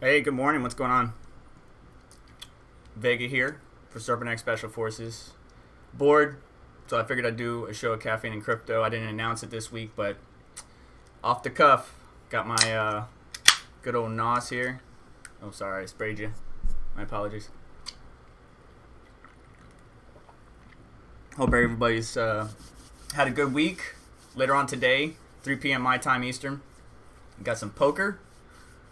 Hey, good morning. What's going on? Vega here for SerpentX Special Forces. Bored, so I figured I'd do a show of caffeine and crypto. I didn't announce it this week, but off the cuff, got my good old NOS here. Oh, sorry, I sprayed you. My apologies. Hope everybody's had a good week. Later on today, 3 p.m. my time Eastern, got some poker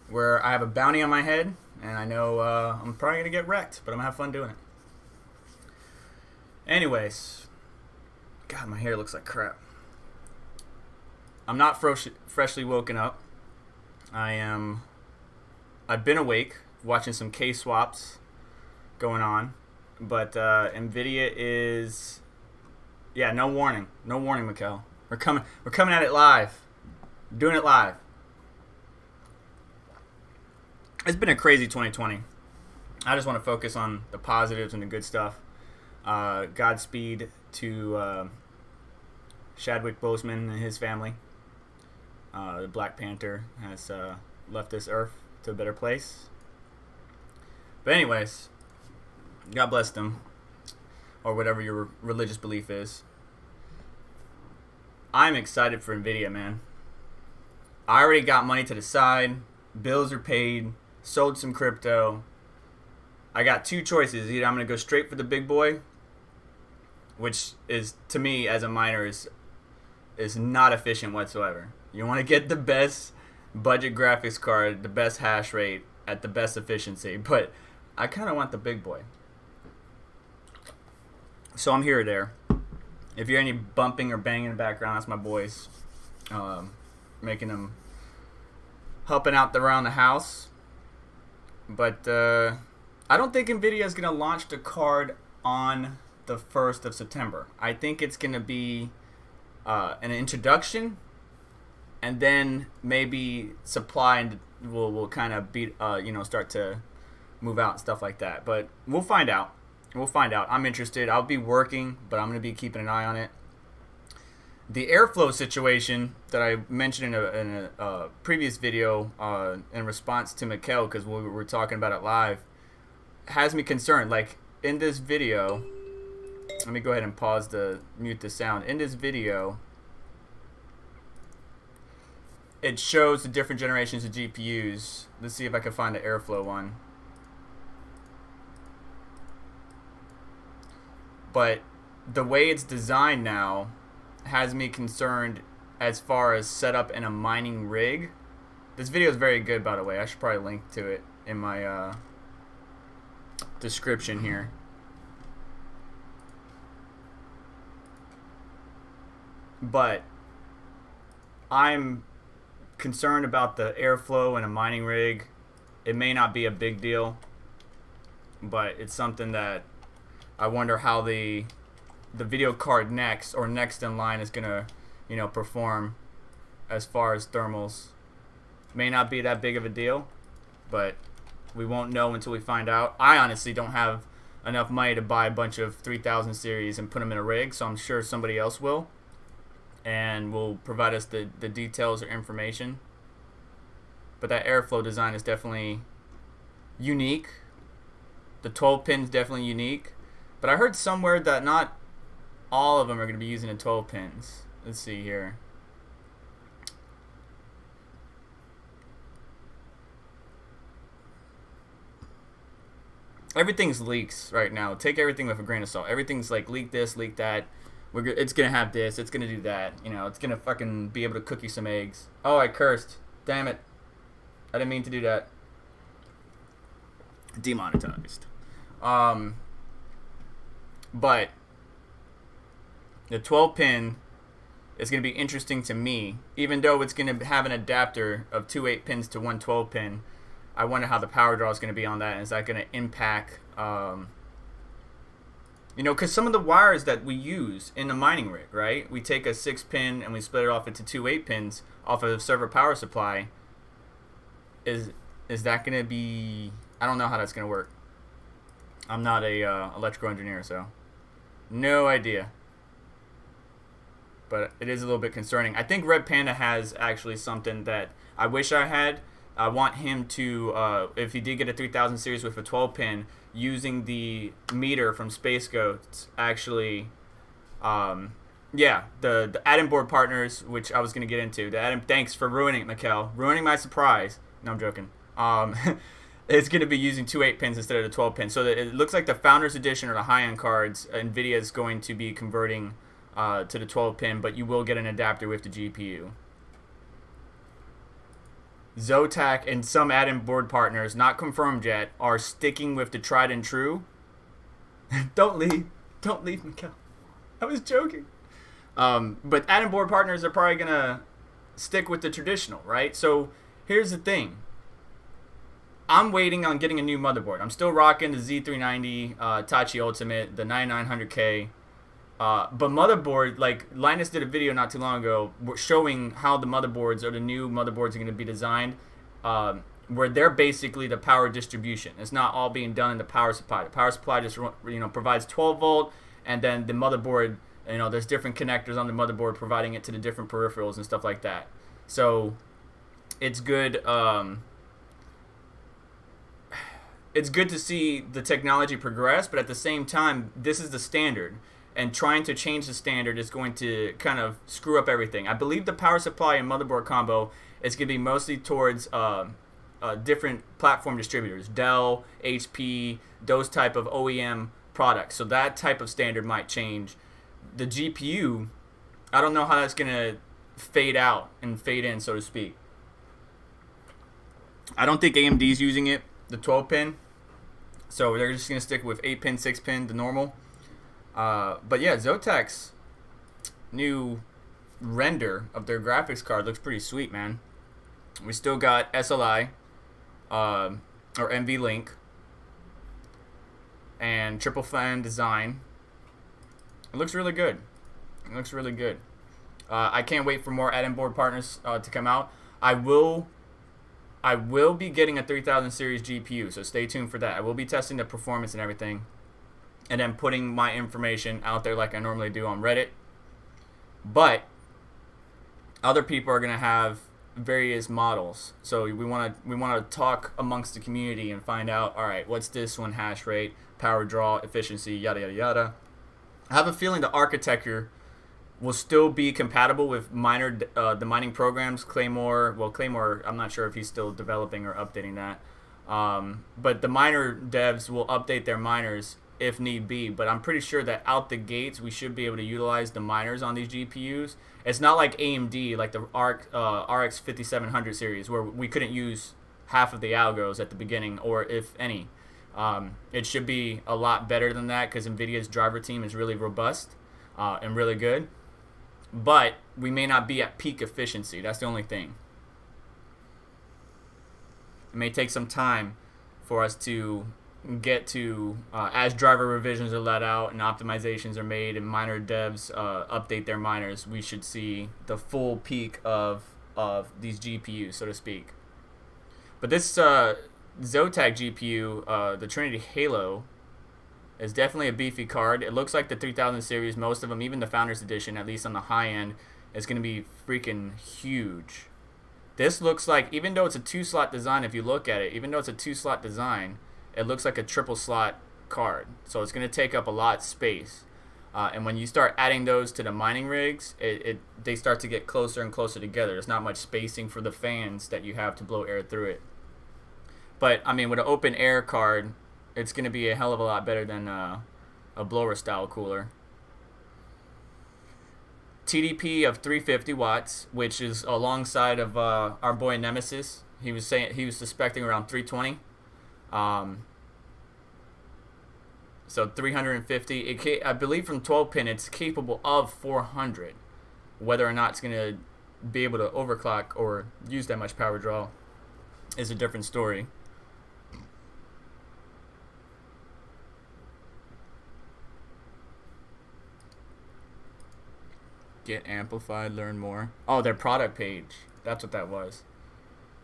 where I have a bounty on my head, and I know I'm probably going to get wrecked, but I'm going to have fun doing it. Anyways, God, my hair looks like crap. I'm not freshly woken up. I've been awake, watching some K-swaps going on, but Nvidia is, yeah, no warning, Mikkel. We're coming at it live, doing it live. It's been a crazy 2020. I just want to focus on the positives and the good stuff. Godspeed to Chadwick Boseman and his family. The Black Panther has left this earth to a better place. But anyways, God bless them, or whatever your religious belief is. I'm excited for Nvidia, man. I already got money to the side. Bills are paid. Sold some crypto. I got two choices. Either I'm going to go straight for the big boy, which is, to me, as a miner, is not efficient whatsoever. You want to get the best budget graphics card, the best hash rate, at the best efficiency, but I kind of want the big boy. So I'm here or there. If you hear any bumping or banging in the background, that's my boys making them, helping out around the house. But I don't think Nvidia is going to launch the card on the 1st of September. I think it's going to be an introduction, and then maybe supply will kind of start to move out and stuff like that. But we'll find out. I'm interested. I'll be working, but I'm going to be keeping an eye on it. The airflow situation that I mentioned in a previous video in response to Mikkel, because we were talking about it live, has me concerned. Like, in this video, let me go ahead and mute the sound. In this video, it shows the different generations of GPUs. Let's see if I can find the airflow one. But the way it's designed now has me concerned as far as setup in a mining rig. This video is very good, by the way. I should probably link to it in my description here. But I'm concerned about the airflow in a mining rig. It may not be a big deal, but it's something that I wonder how the video card next in line is gonna, perform as far as thermals. May not be that big of a deal, but we won't know until we find out. I honestly don't have enough money to buy a bunch of 3000 series and put them in a rig, so I'm sure somebody else will, and will provide us the details or information. But that airflow design is definitely unique. The 12 pin is definitely unique, but I heard somewhere that not all of them are going to be using the 12 pins. Let's see here. Everything's leaks right now. Take everything with a grain of salt. Everything's like leak this, leak that. It's going to have this. It's going to do that. It's going to fucking be able to cook you some eggs. Oh, I cursed. Damn it. I didn't mean to do that. Demonetized. But the 12 pin is going to be interesting to me, even though it's going to have an adapter of 2 8 pins to one 12 pin. I wonder how the power draw is going to be on that. Is that going to impact, because some of the wires that we use in the mining rig, right? We take a 6 pin and we split it off into 2 8 pins off of Server Powersupply. Is that going to be? I don't know how that's going to work. I'm not a electrical engineer, so no idea. But it is a little bit concerning. I think Red Panda has actually something that I wish I had, I want him to, if he did get a 3000 series with a 12 pin, using the meter from Space Ghosts, actually, yeah, the add-in board partners, which I was going to get into. Thanks for ruining it, Mikkel. Ruining my surprise. No, I'm joking. It's going to be using two 8 pins instead of the 12 pins. So it looks like the Founders Edition or the high-end cards, Nvidia is going to be converting to the 12 pin, but you will get an adapter with the GPU. Zotac and some add-in board partners, not confirmed yet, are sticking with the tried and true. Don't leave, Mikkel. I was joking. But add-in board partners are probably gonna stick with the traditional, right? So here's the thing. I'm waiting on getting a new motherboard. I'm still rocking the Z390 Tachi Ultimate, the 9900K. But motherboard, like Linus did a video not too long ago showing how the motherboards or the new motherboards are going to be designed, where they're basically the power distribution. It's not all being done in the power supply. The power supply just provides 12 volt, and then the motherboard, there's different connectors on the motherboard providing it to the different peripherals and stuff like that. So it's good. It's good to see the technology progress, but at the same time, this is the standard. And trying to change the standard is going to kind of screw up everything. I believe the power supply and motherboard combo is going to be mostly towards different platform distributors, Dell, HP, those type of OEM products. So that type of standard might change. The GPU, I don't know how that's going to fade out and fade in, so to speak. I don't think AMD's using it, the 12 pin. So they're just going to stick with 8 pin, 6 pin, the normal. But yeah, Zotac's new render of their graphics card looks pretty sweet, man. We still got SLI, or NVLink, and triple fan design. It looks really good. I can't wait for more add-in board partners to come out. I will be getting a 3000 series GPU, so stay tuned for that. I will be testing the performance and everything, and then putting my information out there like I normally do on Reddit. But other people are going to have various models. So we want to talk amongst the community and find out, all right, what's this one hash rate, power draw, efficiency, yada, yada, yada. I have a feeling the architecture will still be compatible with the mining programs. Claymore, I'm not sure if he's still developing or updating that. But the miner devs will update their miners if need be, but I'm pretty sure that out the gates we should be able to utilize the miners on these GPUs. It's not like AMD, like the RX 5700 series, where we couldn't use half of the algos at the beginning, or if any. It should be a lot better than that because NVIDIA's driver team is really robust and really good. But we may not be at peak efficiency. That's the only thing. It may take some time for us to get to, as driver revisions are let out and optimizations are made and miner devs update their miners, we should see the full peak of these GPUs, so to speak. But this Zotac GPU, the Trinity Halo, is definitely a beefy card. It looks like the 3000 series, most of them, even the Founders Edition, at least on the high end, is going to be freaking huge. This looks like, even though it's a 2-slot design, if you look at it, even though it's a 2-slot design, it looks like a triple slot card. So it's going to take up a lot of space. And when you start adding those to the mining rigs, they start to get closer and closer together. There's not much spacing for the fans that you have to blow air through it. But, I mean, with an open air card, it's going to be a hell of a lot better than a blower style cooler. TDP of 350 watts, which is alongside of our boy Nemesis. He was suspecting around 320. So 350. I believe from 12 pin it's capable of 400. Whether or not it's going to be able to overclock or use that much power draw is a different story. Get amplified, learn more. Oh, their product page. That's what that was.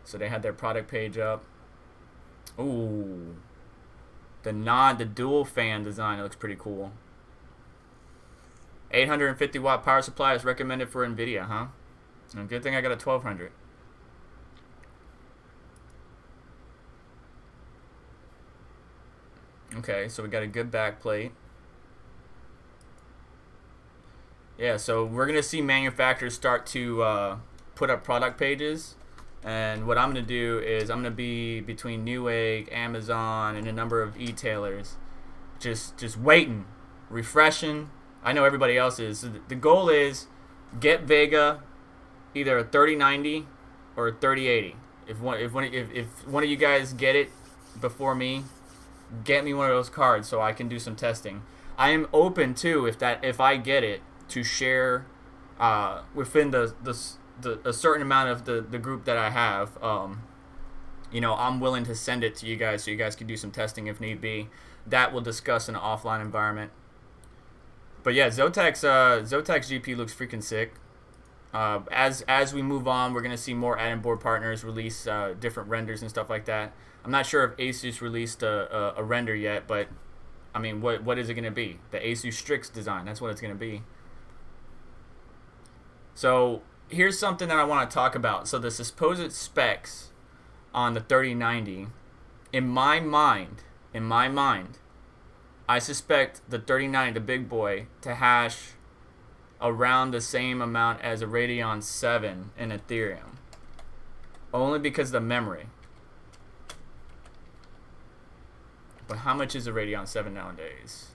So they had their product page up. Ooh. The dual fan design, it looks pretty cool. 850 watt power supply is recommended for Nvidia, huh? And good thing I got a 1200. Okay, so we got a good back plate. Yeah, so we're going to see manufacturers start to put up product pages. And what I'm going to do is I'm going to be between Newegg, Amazon, and a number of e-tailers. Just waiting, refreshing. I know everybody else is. So the goal is get Vega either a 3090 or a 3080. If one of you guys get it before me, get me one of those cards so I can do some testing. I am open too if I get it to share within a certain amount of the group that I have. You know, I'm willing to send it to you guys so you guys can do some testing if need be. That we'll discuss in an offline environment. But yeah, Zotac's GPU looks freaking sick. As we move on, we're gonna see more add-in board partners release different renders and stuff like that. I'm not sure if Asus released a render yet, but I mean, what is it gonna be? The Asus Strix design. That's what it's gonna be. So here's something that I want to talk about. So the supposed specs on the 3090, in my mind, I suspect the 3090, the big boy, to hash around the same amount as a Radeon 7 in Ethereum. Only because of the memory. But how much is a Radeon 7 nowadays?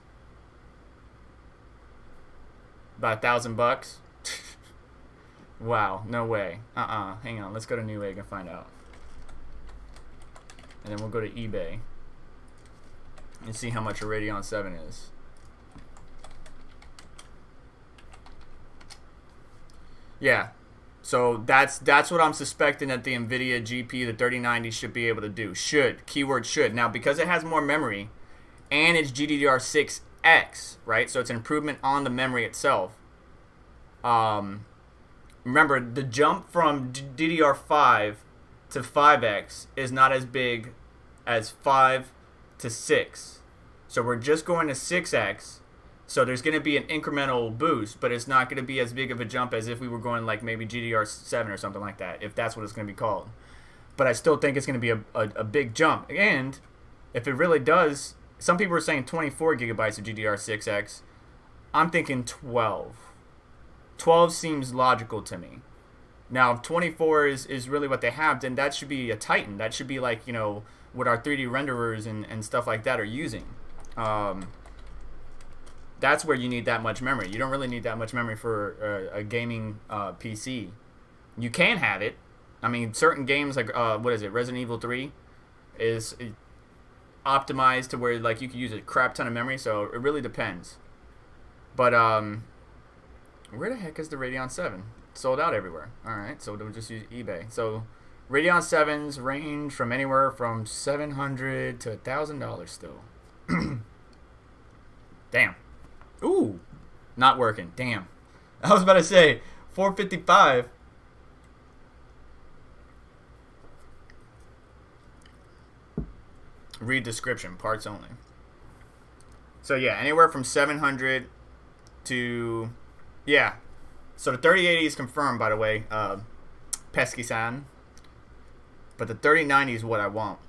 About $1,000? Wow, no way. Hang on, let's go to Newegg and find out. And then we'll go to eBay and see how much a Radeon 7 is. Yeah, so that's what I'm suspecting that the Nvidia GPU, the 3090, should be able to do. Should, keyword should. Now, because it has more memory and it's GDDR6X, right? So it's an improvement on the memory itself. Remember, the jump from DDR5 to 5X is not as big as 5 to 6. So we're just going to 6X. So there's going to be an incremental boost, but it's not going to be as big of a jump as if we were going like maybe GDR7 or something like that, if that's what it's going to be called. But I still think it's going to be a big jump. And if it really does, some people are saying 24 gigabytes of GDR6X. I'm thinking 12. 12 seems logical to me. Now, if 24 is really what they have, then that should be a Titan. That should be like, you know, what our 3D renderers and stuff like that are using. That's where you need that much memory. You don't really need that much memory for a gaming PC. You can have it. I mean, certain games like, what is it, Resident Evil 3 is optimized to where like you can use a crap ton of memory, so it really depends. But where the heck is the Radeon 7? Sold out everywhere. Alright, so we'll just use eBay. So Radeon 7s range from anywhere from $700 to $1,000 still. Damn. Ooh, not working. Damn. I was about to say $455. Read description, parts only. So yeah, anywhere from 700 to, yeah. So the 3080 is confirmed, by the way, pesky-san. But the 3090 is what I want,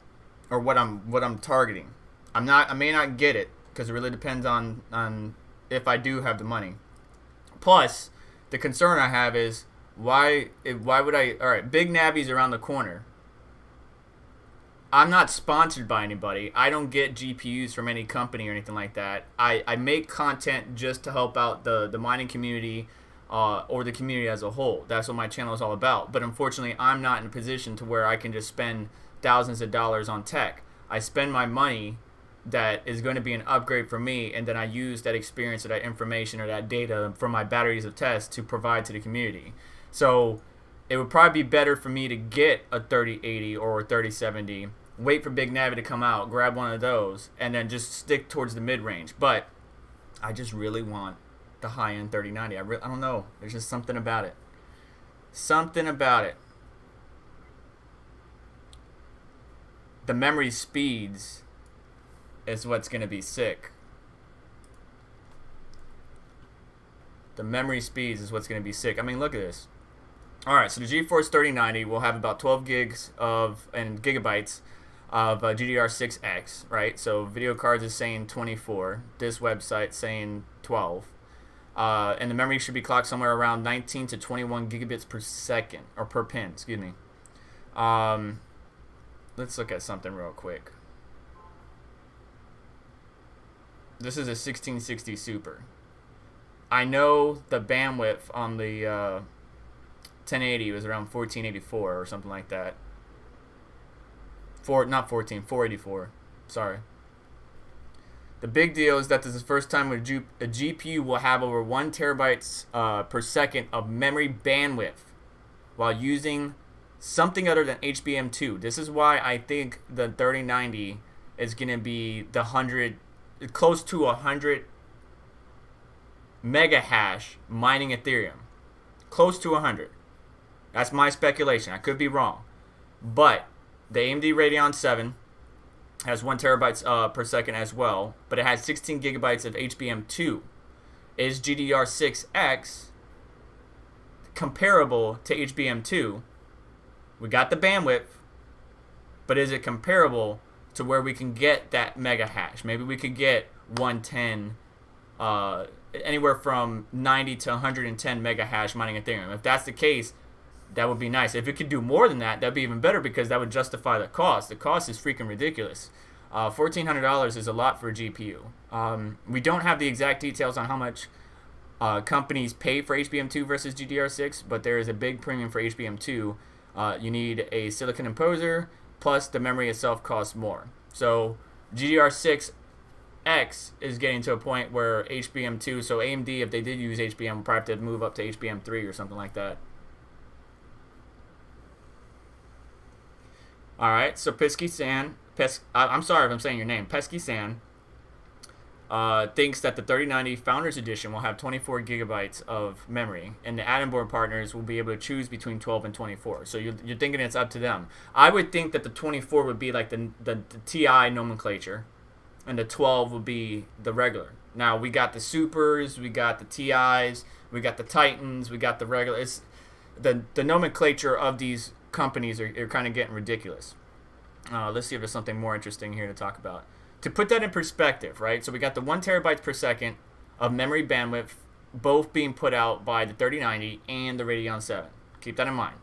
or what I'm targeting. I may not get it because it really depends on if I do have the money. Plus, the concern I have is why would I? All right, Big Navi's around the corner. I'm not sponsored by anybody. I don't get GPUs from any company or anything like that. I make content just to help out the mining community or the community as a whole. That's what my channel is all about. But unfortunately, I'm not in a position to where I can just spend thousands of dollars on tech. I spend my money that is going to be an upgrade for me, and then I use that experience or that information or that data from my batteries of tests to provide to the community. So it would probably be better for me to get a 3080 or a 3070, wait for Big Navi to come out, grab one of those, and then just stick towards the mid-range. But I just really want the high-end 3090. I don't know. There's just something about it. Something about it. The memory speeds is what's going to be sick. The memory speeds is what's going to be sick. I mean, look at this. Alright, so the GeForce 3090 will have about 12 gigs and gigabytes of GDR6X, right? So video cards is saying 24. This website saying 12. And the memory should be clocked somewhere around 19 to 21 gigabits per second, or per pin, excuse me. Let's look at something real quick. This is a 1660 Super. I know the bandwidth on the 1080 was around 1484 or something like that. Not 484. Sorry. The big deal is that this is the first time a GPU will have over 1 terabytes per second of memory bandwidth while using something other than HBM2. This is why I think the 3090 is going to be close to 100 mega hash mining Ethereum. Close to 100. That's my speculation. I could be wrong. But the AMD Radeon 7 has 1 terabytes per second as well, but it has 16 gigabytes of HBM2. Is GDR6X comparable to HBM2? We got the bandwidth, but is it comparable to where we can get that mega hash? Maybe we could get 110, anywhere from 90 to 110 mega hash mining Ethereum. If that's the case, that would be nice. If it could do more than that, that'd be even better, because that would justify the cost. The cost is freaking ridiculous. $1,400 is a lot for a GPU. We don't have the exact details on how much companies pay for HBM2 versus GDR6, but there is a big premium for HBM2. You need a silicon imposer, plus the memory itself costs more. So GDR6X is getting to a point where HBM2, so AMD, if they did use HBM, would probably have to move up to HBM3 or something like that. Alright, so I'm sorry if I'm saying your name. Pesky San thinks that the 3090 Founders Edition will have 24 gigabytes of memory, and the Atom Board partners will be able to choose between 12 and 24. So you're thinking it's up to them. I would think that the 24 would be like the TI nomenclature, and the 12 would be the regular. Now, we got the Supers, we got the TIs, we got the Titans, we got the regular. It's the nomenclature of these companies are kind of getting ridiculous. Let's see if there's something more interesting here to talk about. To put that in perspective, right? So we got the 1 terabytes per second of memory bandwidth, both being put out by the 3090 and the Radeon 7. Keep that in mind.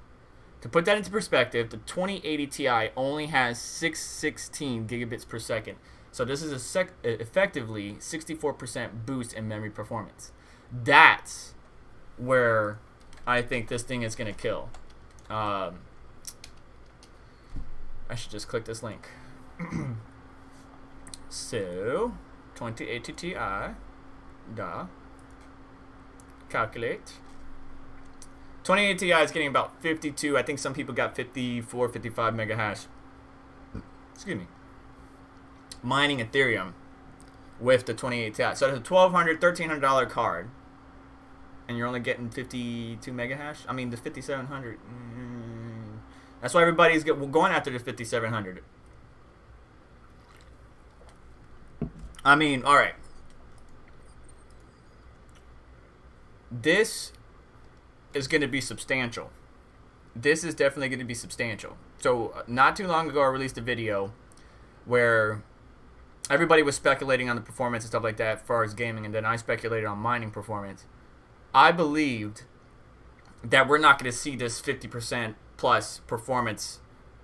To put that into perspective, the 2080 Ti only has 616 gigabits per second. So this is effectively 64% boost in memory performance. That's where I think this thing is going to kill. I should just click this link. So, 2080 Ti, calculate. 2080 Ti is getting about 52. I think some people got 54, 55 mega hash. Excuse me. Mining Ethereum with the 2080 Ti. So it's a $1,200, $1,300 card, and you're only getting 52 mega hash. I mean, the 5700. That's why everybody's going after the 5700. I mean, all right. This is going to be substantial. This is definitely going to be substantial. So, not too long ago, I released a video where everybody was speculating on the performance and stuff like that as far as gaming, and then I speculated on mining performance. I believed that we're not going to see this 50% plus performance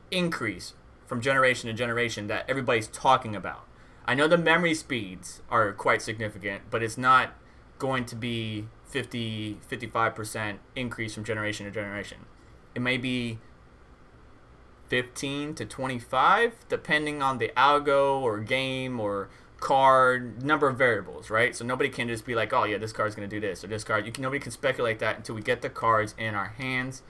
increase from generation to generation that everybody's talking about. I know the memory speeds are quite significant, but it's not going to be 55% increase from generation to generation. It may be 15 to 25, depending on the algo or game or card, number of variables, right? So nobody can just be like, oh yeah, this card's going to do this or this card. Nobody can speculate that until we get the cards in our hands.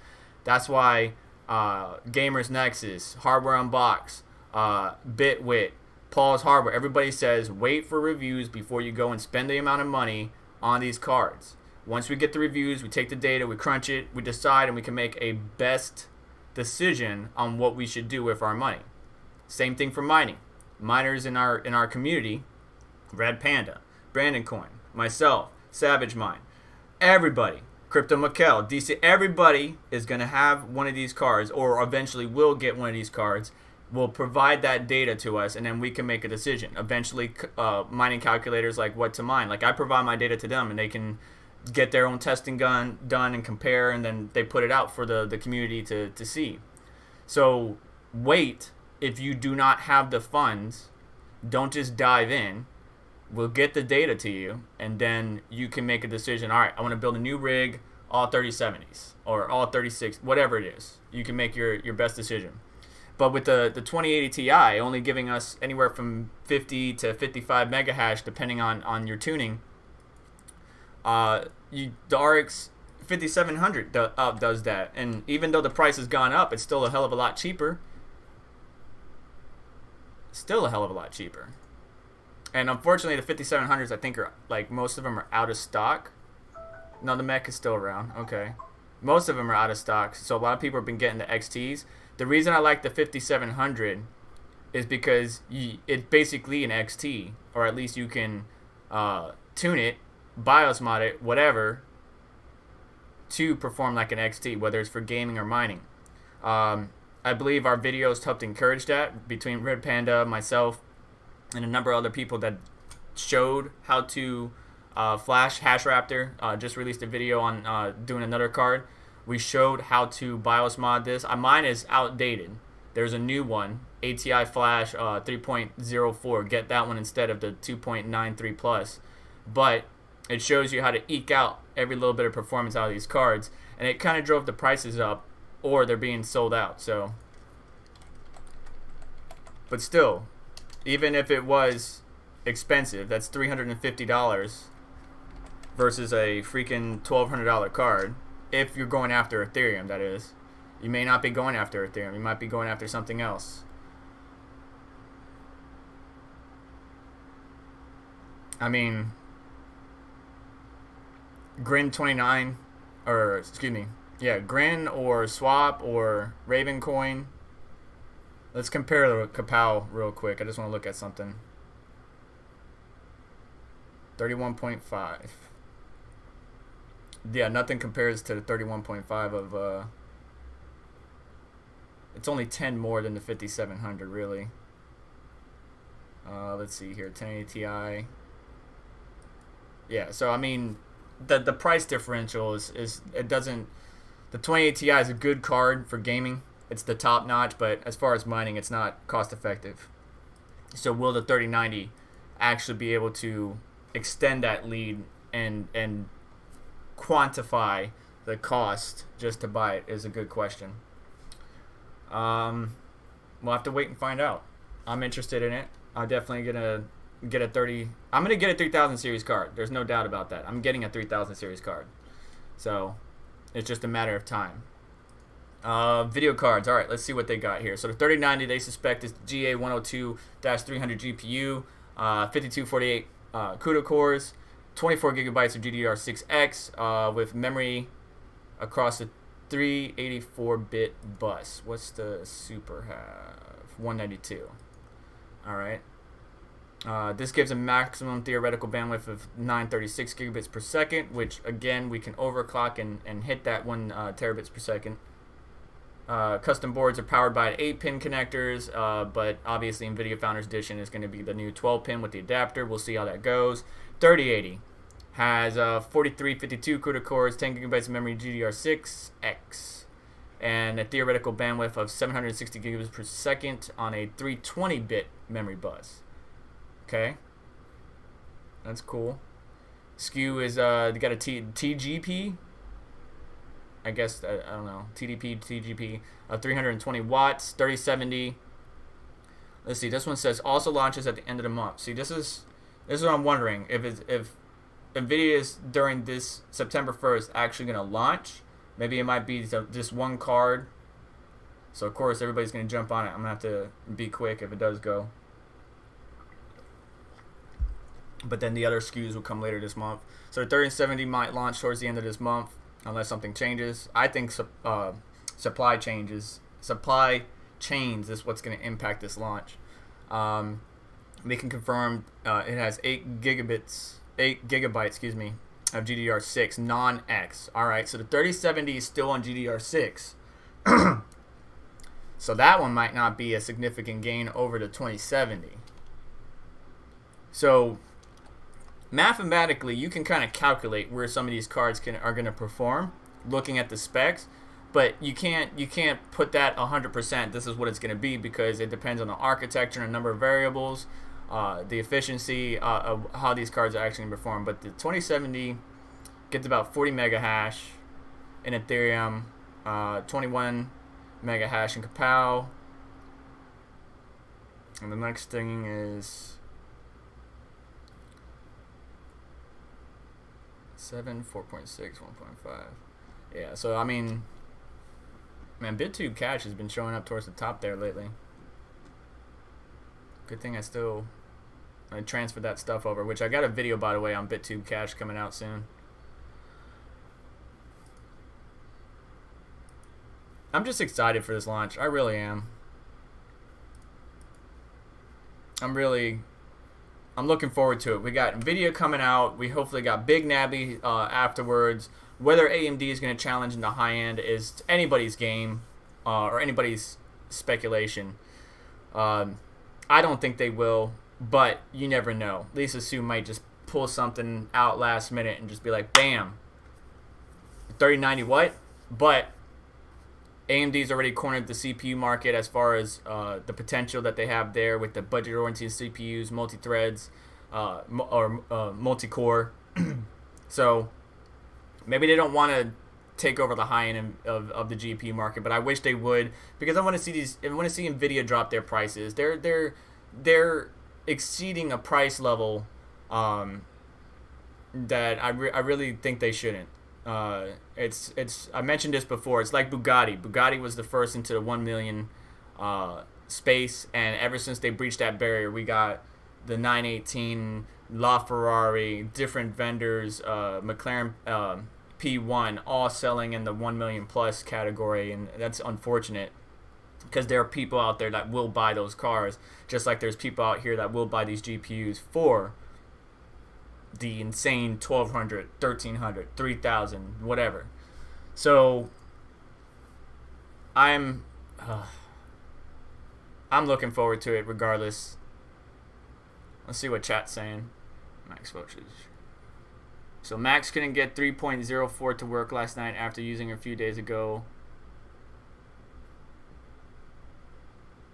That's why Gamers Nexus, Hardware Unbox, Bitwit, Paul's Hardware, everybody says wait for reviews before you go and spend the amount of money on these cards. Once we get the reviews, we take the data, we crunch it, we decide, and we can make a best decision on what we should do with our money. Same thing for mining. Miners in our community, Red Panda, Brandon Coin, myself, Savage Mine, everybody, Crypto Mikkel, DC, everybody is going to have one of these cards, or eventually will get one of these cards, will provide that data to us, and then we can make a decision. Eventually, mining calculators like what to mine. Like I provide my data to them, and they can get their own testing done and compare, and then they put it out for the community to see. So wait. If you do not have the funds, don't just dive in. We'll get the data to you, and then you can make a decision. All right, I want to build a new rig, all 3070s or all 36, whatever it is. You can make your best decision. But with the 2080 Ti only giving us anywhere from 50 to 55 mega hash, depending on your tuning, the RX 5700 does that. And even though the price has gone up, it's still a hell of a lot cheaper. And unfortunately, the 5700s, I think, are like most of them are out of stock. No, the mech is still around. Okay, most of them are out of stock. So a lot of people have been getting the XTs. The reason I like the 5700 is because it's basically an XT, or at least you can tune it, BIOS mod it, whatever, to perform like an XT, whether it's for gaming or mining. I believe our videos helped encourage that, between Red Panda, myself, and a number of other people that showed how to flash. Hashraptor just released a video on doing another card. We showed how to BIOS mod this. Mine is outdated. There's a new one, ATI Flash 3.04. Get that one instead of the 2.93 Plus. But it shows you how to eke out every little bit of performance out of these cards. And it kind of drove the prices up, or they're being sold out. So, but still, even if it was expensive, that's $350 versus a freaking $1,200 card. If you're going after Ethereum, that is. You may not be going after Ethereum. You might be going after something else. I mean, Grin 29, or excuse me, yeah, Grin or Swap or Ravencoin. Let's compare the Kapow real quick. I just want to look at something. 31.5. Yeah, nothing compares to the 31.5 of it's only 10 more than the 5700, really. Let's see here, 1080 Ti. Yeah, so I mean, the price differential is it doesn't. The 2080 Ti is a good card for gaming. It's the top notch, but as far as mining, it's not cost effective. So will the 3090 actually be able to extend that lead and quantify the cost just to buy it is a good question. We'll have to wait and find out. I'm interested in it. I'm definitely gonna get a 30. I'm gonna get a 3000 series card. There's no doubt about that. I'm getting a 3000 series card. So it's just a matter of time. Video cards. All right, let's see what they got here. So the 3090 they suspect is GA102-300 GPU, 5248 CUDA cores, 24 gigabytes of GDDR6X with memory across the 384-bit bus. What's the super have? 192. All right. This gives a maximum theoretical bandwidth of 936 gigabits per second, which again we can overclock and hit that 1 terabits per second. Custom boards are powered by 8-pin connectors, but obviously NVIDIA Founders Edition is going to be the new 12-pin with the adapter. We'll see how that goes. 3080 has 4352 CUDA cores, 10 gigabytes of memory GDDR6X, and a theoretical bandwidth of 760 gigabits per second on a 320-bit memory bus. Okay, that's cool. SKU is they got a TGP. I guess I don't know, TDP, TGP, 320 watts, 3070. Let's see. This one says also launches at the end of the month. See, this is what I'm wondering, if Nvidia is during this September 1st actually going to launch. Maybe it might be just one card. So of course everybody's going to jump on it. I'm going to have to be quick if it does go. But then the other SKUs will come later this month. So the 3070 might launch towards the end of this month, unless something changes. I think supply chains is what's going to impact this launch. We can confirm it has 8 gigabytes, of GDDR6 non-X. All right, so the 3070 is still on GDDR6. So that one might not be a significant gain over the 2070. So mathematically, you can kind of calculate where some of these cards are going to perform looking at the specs, but you can't put that 100%. This is what it's going to be, because it depends on the architecture and a number of variables, the efficiency of how these cards are actually going to perform. But the 2070 gets about 40 mega hash in Ethereum, 21 mega hash in Capow, and the next thing is 7, 4.6, 1.5. Yeah, so I mean, man, BitTube Cash has been showing up towards the top there lately. Good thing I transferred that stuff over, which I got a video, by the way, on BitTube Cash coming out soon. I'm just excited for this launch. I really am. I'm looking forward to it. We got Nvidia coming out. We hopefully got Big Nabby afterwards. Whether AMD is going to challenge in the high end is anybody's game or anybody's speculation. I don't think they will, but you never know. Lisa Su might just pull something out last minute and just be like, bam, 3090 what? But AMD's already cornered the CPU market as far as the potential that they have there with the budget-oriented CPUs, multi-threads, multi-core. So maybe they don't want to take over the high end of the GPU market, but I wish they would, because I want to see Nvidia drop their prices. They're exceeding a price level that I really think they shouldn't. It's I mentioned this before. It's like Bugatti. Bugatti was the first into the 1 million space, and ever since they breached that barrier, we got the 918, LaFerrari, different vendors, McLaren P1, all selling in the 1 million plus category, and that's unfortunate, because there are people out there that will buy those cars, just like there's people out here that will buy these GPUs for the insane 1200, 1300, 3000, whatever. So I'm looking forward to it regardless. Let's see what chat's saying. Max Vultures. So Max couldn't get 3.04 to work last night after using it a few days ago.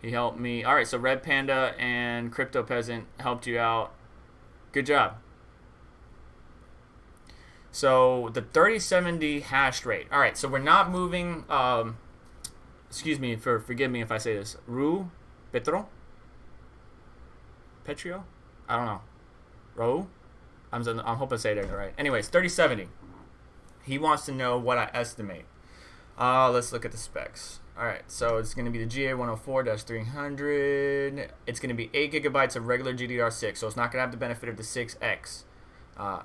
He helped me. All right, so Red Panda and Crypto Peasant helped you out. Good job. So the 3070 hash rate. All right, so we're not moving. Excuse me, forgive me if I say this. Petrio? I don't know. Ro? I'm hoping I say that right. Anyways, 3070. He wants to know what I estimate. Let's look at the specs. All right, so it's going to be the GA104-300. It's going to be 8 gigabytes of regular GDDR6, so it's not going to have the benefit of the 6X.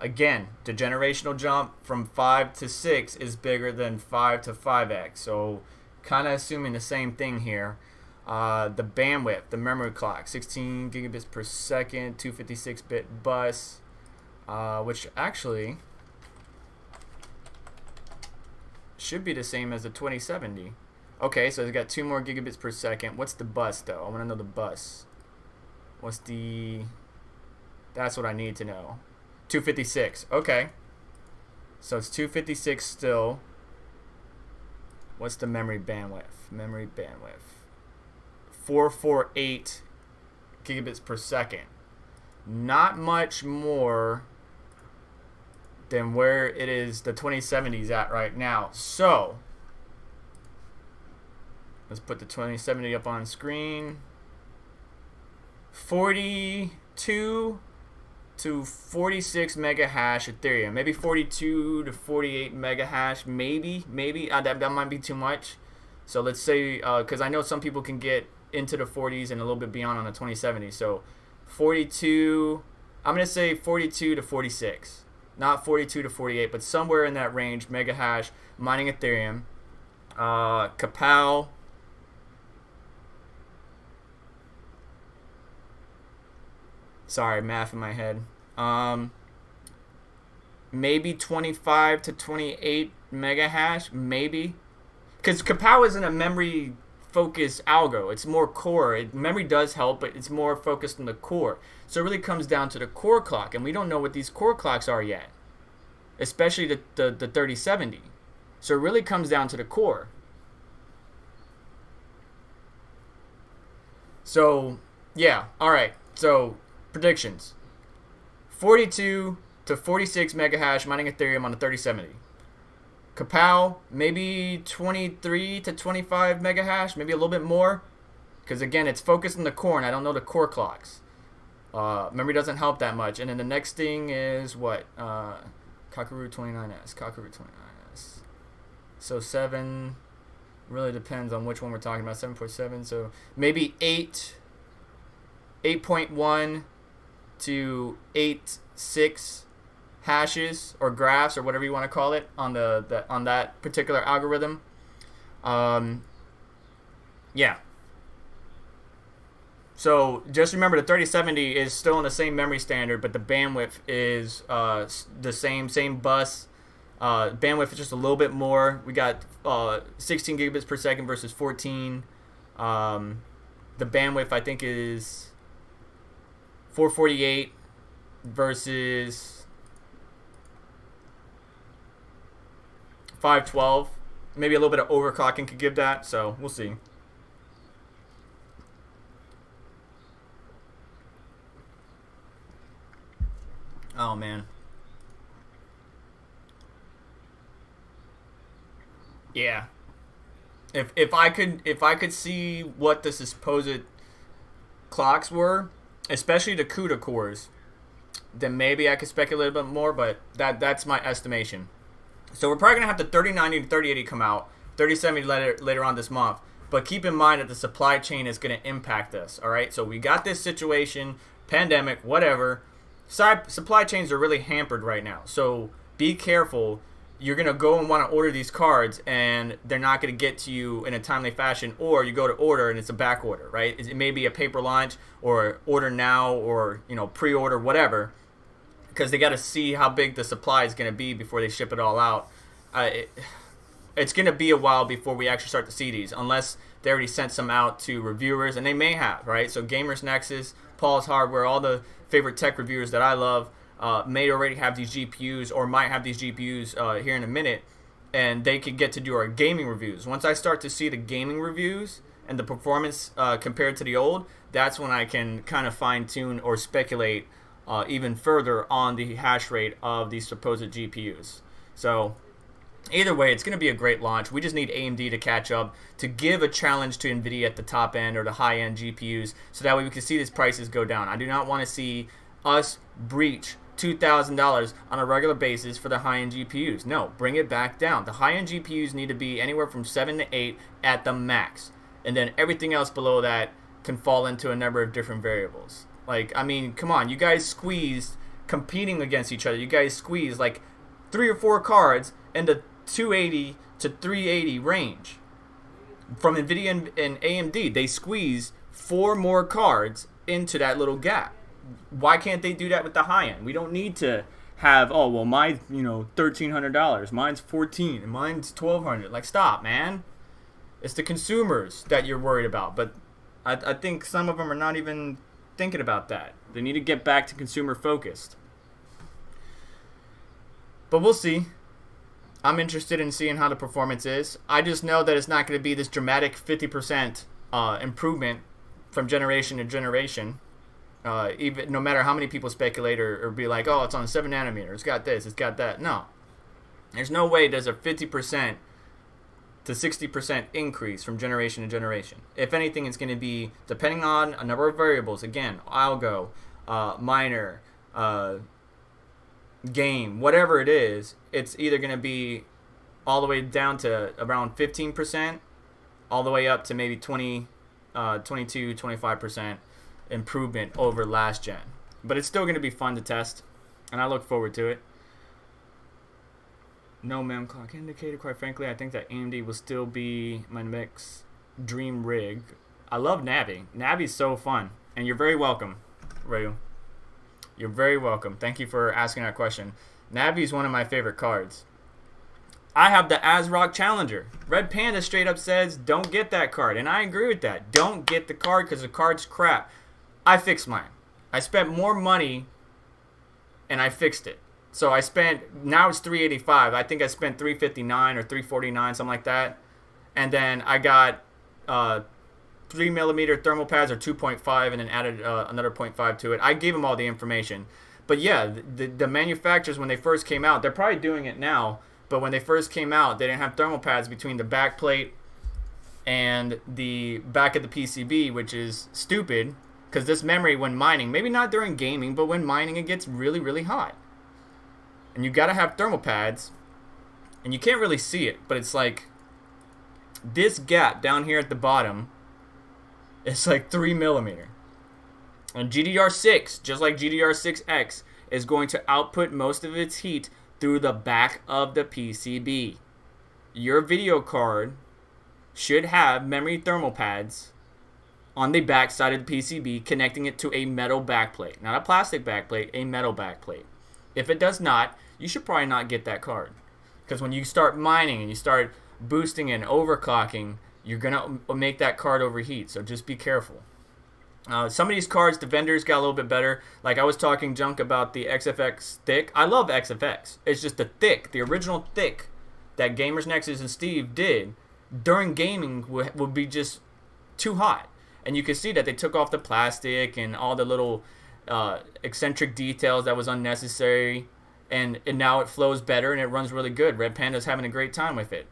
Again, the generational jump from 5 to 6 is bigger than 5 to 5X, so kind of assuming the same thing here. The bandwidth, the memory clock, 16 gigabits per second, 256-bit bus, which actually should be the same as the 2070. Okay, so it's got 2 more gigabits per second. What's the bus, though? I want to know the bus. That's what I need to know. 256. Okay. So it's 256 still. What's the memory bandwidth? 448 gigabits per second. Not much more than where it is the 2070s at right now. So let's put the 2070 up on screen. 42 to 46 mega hash Ethereum, maybe 42 to 48 mega hash, maybe that might be too much. So let's say, because I know some people can get into the 40s and a little bit beyond on the 2070. So 42, I'm gonna say 42 to 46, not 42 to 48, but somewhere in that range, mega hash mining Ethereum. Capow. Sorry, math in my head. Maybe 25 to 28 mega hash, maybe. Because Capow isn't a memory focused algo. It's more core. Memory does help, but it's more focused on the core. So it really comes down to the core clock, and we don't know what these core clocks are yet, especially the 3070. So it really comes down to the core. So, yeah. All right. So, predictions. 42 to 46 megahash mining Ethereum on the 3070. Kapow, maybe 23 to 25 megahash, maybe a little bit more. Because, again, it's focused on the core, and I don't know the core clocks. Memory doesn't help that much. And then the next thing is what? Kakaru 29S. Kakaru 29S. So, 7... really depends on which one we're talking about. 7.7, so maybe 8.1 to 8.6 hashes or graphs or whatever you want to call it on on that particular algorithm. Yeah. So just remember the 3070 is still in the same memory standard, but the bandwidth is the same bus. Bandwidth is just a little bit more. We got 16 gigabits per second versus 14. The bandwidth I think is 448 versus 512. Maybe a little bit of overclocking could give that, so we'll see. Oh man. Yeah. If I could see what the supposed clocks were, especially the CUDA cores, then maybe I could speculate a bit more, but that's my estimation. So we're probably going to have the 3090 and 3080 come out, 3070 later on this month. But keep in mind that the supply chain is going to impact us, all right? So we got this situation, pandemic, whatever. Supply chains are really hampered right now. So be careful. You're going to go and want to order these cards, and they're not going to get to you in a timely fashion, or you go to order and it's a back order, right? It may be a paper launch or order now or, pre-order, whatever, because they got to see how big the supply is going to be before they ship it all out. It's going to be a while before we actually start to see these, unless they already sent some out to reviewers, and they may have, right? So Gamers Nexus, Paul's Hardware, all the favorite tech reviewers that I love, may already have these GPUs or might have these GPUs here in a minute, and they could get to do our gaming reviews. Once I start to see the gaming reviews and the performance compared to the old, that's when I can kind of fine-tune or speculate even further on the hash rate of these supposed GPUs. So either way, it's going to be a great launch. We just need AMD to catch up to give a challenge to Nvidia at the top end or the high-end GPUs, so that way we can see these prices go down. I do not want to see us breach $2,000 on a regular basis for the high-end GPUs. No, bring it back down. The high-end GPUs need to be anywhere from 7 to 8 at the max, and then everything else below that can fall into a number of different variables. Like, I mean, come on, you guys squeezed competing against each other. You guys squeezed like 3 or 4 cards in the 280 to 380 range. From Nvidia and AMD, they squeezed 4 more cards into that little gap. Why can't they do that with the high end? We don't need to have, oh, well, mine's, $1,300, mine's $1,400, and mine's $1,200. Like, stop, man. It's the consumers that you're worried about. But I think some of them are not even thinking about that. They need to get back to consumer focused. But we'll see. I'm interested in seeing how the performance is. I just know that it's not going to be this dramatic 50% improvement from generation to generation. Even no matter how many people speculate or be like, oh, it's on 7 nanometer, it's got this, it's got that. No. There's no way there's a 50% to 60% increase from generation to generation. If anything, it's going to be, depending on a number of variables, again, algo, miner, game, whatever it is, it's either going to be all the way down to around 15%, all the way up to maybe 22, 25% improvement over last gen. But it's still going to be fun to test, and I look forward to it. No mem clock indicator, quite frankly. I think that AMD will still be my next dream rig. I love Navi. Navi's so fun, and you're very welcome, Rayu. You're very welcome. Thank you for asking that question. Navi is one of my favorite cards. I have the ASRock Challenger. Red Panda straight up says, don't get that card. And I agree with that. Don't get the card because the card's crap. I fixed mine. I spent more money and I fixed it. So I spent, now it's $385. I think I spent $359 or $349, something like that. And then I got 3mm thermal pads or 2.5 and then added another 0.5 to it. I gave them all the information. But yeah, the manufacturers, when they first came out, they're probably doing it now, but when they first came out, they didn't have thermal pads between the back plate and the back of the PCB, which is stupid, because this memory, when mining, maybe not during gaming, but when mining, it gets really, really hot. And you gotta have thermal pads, and you can't really see it, but it's like this gap down here at the bottom, it's like 3mm. And GDR6, just like GDR6X, is going to output most of its heat through the back of the PCB. Your video card should have memory thermal pads on the back side of the PCB, connecting it to a metal backplate. Not a plastic backplate, a metal backplate. If it does not, you should probably not get that card. Because when you start mining and you start boosting and overclocking, you're going to make that card overheat. So just be careful. Some of these cards, the vendors got a little bit better. Like I was talking junk about the XFX thick. I love XFX. It's just the thick, the original thick that Gamers Nexus and Steve did during gaming would be just too hot. And you can see that they took off the plastic and all the little eccentric details that was unnecessary. And now it flows better and it runs really good. Red Panda's having a great time with it.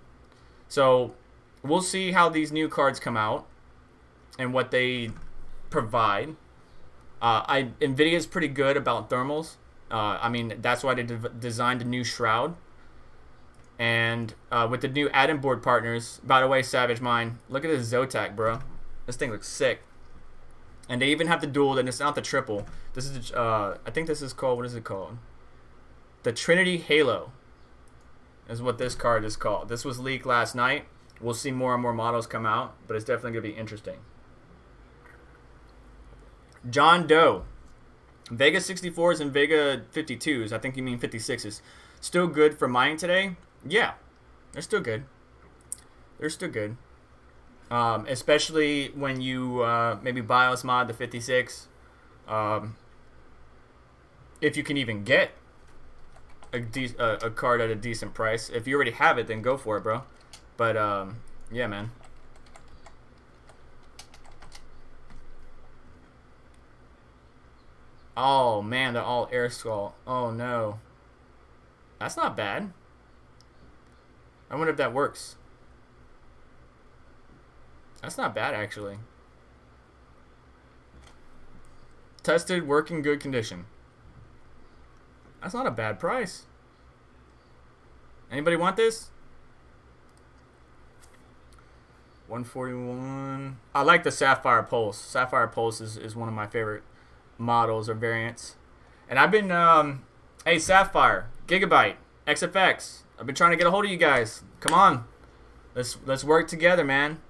So we'll see how these new cards come out and what they provide. Nvidia is pretty good about thermals. I mean, that's why they designed a new shroud. And with the new add-in board partners, by the way, Savage Mind, look at this Zotac, bro. This thing looks sick. And they even have the dual, and it's not the triple. This is, I think this is called, what is it called? The Trinity Halo is what this card is called. This was leaked last night. We'll see more and more models come out, but it's definitely going to be interesting. John Doe. Vega 64s and Vega 52s, I think you mean 56s, still good for mining today? Yeah, they're still good. They're still good. Especially when you maybe BIOS mod the 56. If you can even get a card at a decent price. If you already have it, then go for it, bro. But, yeah, man. Oh, man, they're all air skull. Oh, no. That's not bad. I wonder if that works. That's not bad, actually. Tested, working, good condition. That's not a bad price. Anybody want this? 141. I like the Sapphire Pulse. Sapphire Pulse is one of my favorite models or variants. And I've been, hey, Sapphire, Gigabyte, XFX. I've been trying to get a hold of you guys. Come on. Let's work together, man.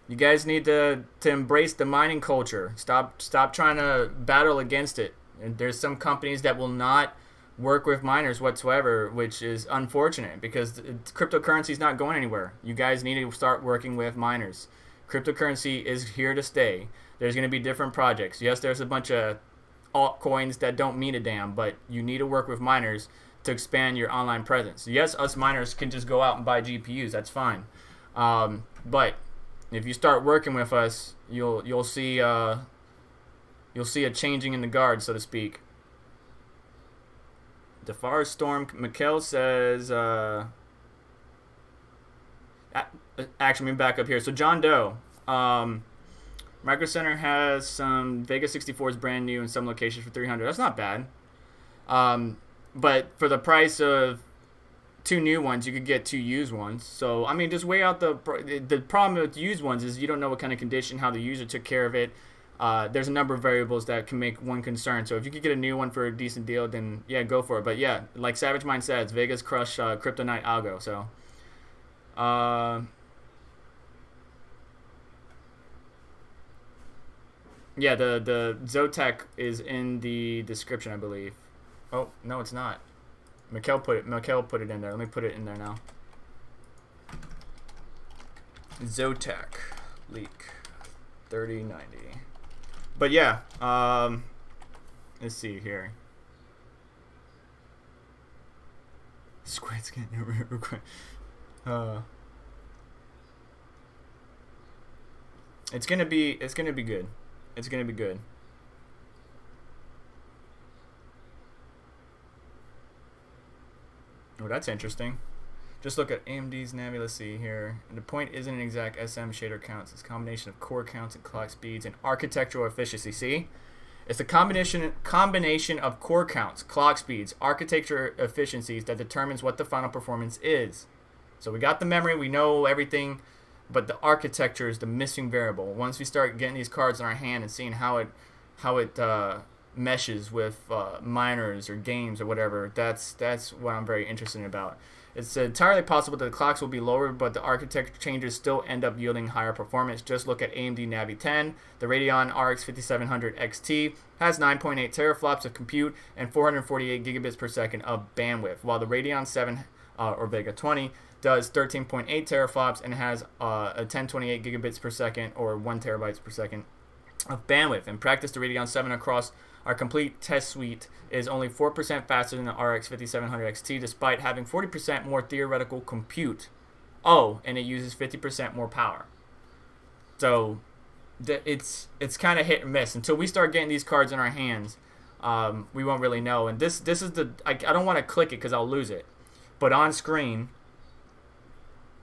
You guys need to embrace the mining culture. Stop trying to battle against it. And there's some companies that will not work with miners whatsoever, which is unfortunate because cryptocurrency is not going anywhere. You guys need to start working with miners. Cryptocurrency is here to stay. There's going to be different projects. Yes, there's a bunch of altcoins that don't mean a damn, but you need to work with miners to expand your online presence. Yes, us miners can just go out and buy GPUs. That's fine. But if you start working with us, you'll see a changing in the guard, so to speak. Defar Storm Mikkel says, actually, let me back up here. So John Doe, Micro Center has some Vega 64s brand new in some locations for $300. That's not bad. But for the price of 2 new ones, you could get 2 used ones. So, I mean, just weigh out the problem with used ones is you don't know what kind of condition, how the user took care of it. There's a number of variables that can make one concern. So if you could get a new one for a decent deal, then yeah, go for it. But yeah, like Savage Mind says, Vegas crush Kryptonite Algo. So, yeah, the Zotac is in the description, I believe. Oh, no, it's not. Mikhail put it in there. Let me put it in there now. Zotac Leak 3090. But yeah, let's see here. Squid skin. It's gonna be good. It's gonna be good. Oh, that's interesting. Just look at AMD's Navi. Let's see here. And the point isn't an exact SM shader counts. It's a combination of core counts and clock speeds and architectural efficiency. See? It's the combination of core counts, clock speeds, architecture efficiencies that determines what the final performance is. So we got the memory, we know everything, but the architecture is the missing variable. Once we start getting these cards in our hand and seeing how it meshes with miners or games or whatever, that's what I'm very interested about. It's entirely possible that the clocks will be lower, but the architecture changes still end up yielding higher performance. Just look at AMD Navi 10. The Radeon RX 5700 XT has 9.8 teraflops of compute and 448 gigabits per second of bandwidth, while the Radeon 7 or Vega 20 does 13.8 teraflops and has a 1028 gigabits per second or 1 terabytes per second of bandwidth. In practice, the Radeon 7 across our complete test suite is only 4% faster than the RX 5700 XT, despite having 40% more theoretical compute. Oh, and it uses 50% more power. So it's kind of hit and miss. Until we start getting these cards in our hands, we won't really know. And this is the I don't want to click it because I'll lose it. But on screen,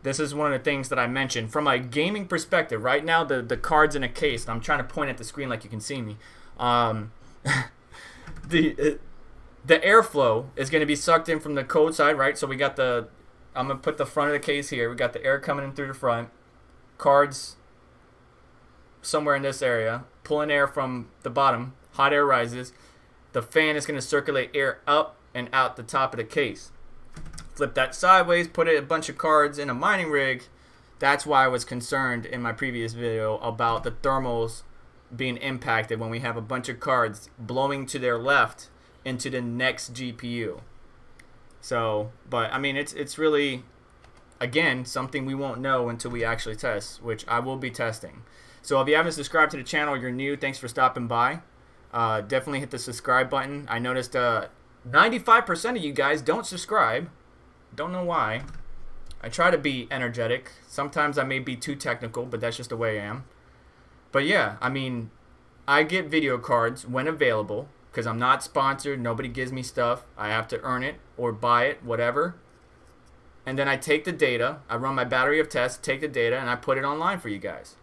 this is one of the things that I mentioned from a gaming perspective. Right now, the card's in a case. And I'm trying to point at the screen like you can see me. The airflow is going to be sucked in from the cold side, right? So we got I'm going to put the front of the case here. We got the air coming in through the front. Cards somewhere in this area. Pulling air from the bottom. Hot air rises. The fan is going to circulate air up and out the top of the case. Flip that sideways. Put a bunch of cards in a mining rig. That's why I was concerned in my previous video about the thermals being impacted when we have a bunch of cards blowing to their left into the next GPU. So, but I mean, it's really, again, something we won't know until we actually test, which I will be testing. So if you haven't subscribed to the channel, you're new, thanks for stopping by. Definitely hit the subscribe button. I noticed 95% of you guys don't subscribe. Don't know why. I try to be energetic. Sometimes I may be too technical, but that's just the way I am. But yeah, I mean, I get video cards when available because I'm not sponsored. Nobody gives me stuff. I have to earn it or buy it, whatever. And then I take the data. I run my battery of tests, take the data, and I put it online for you guys.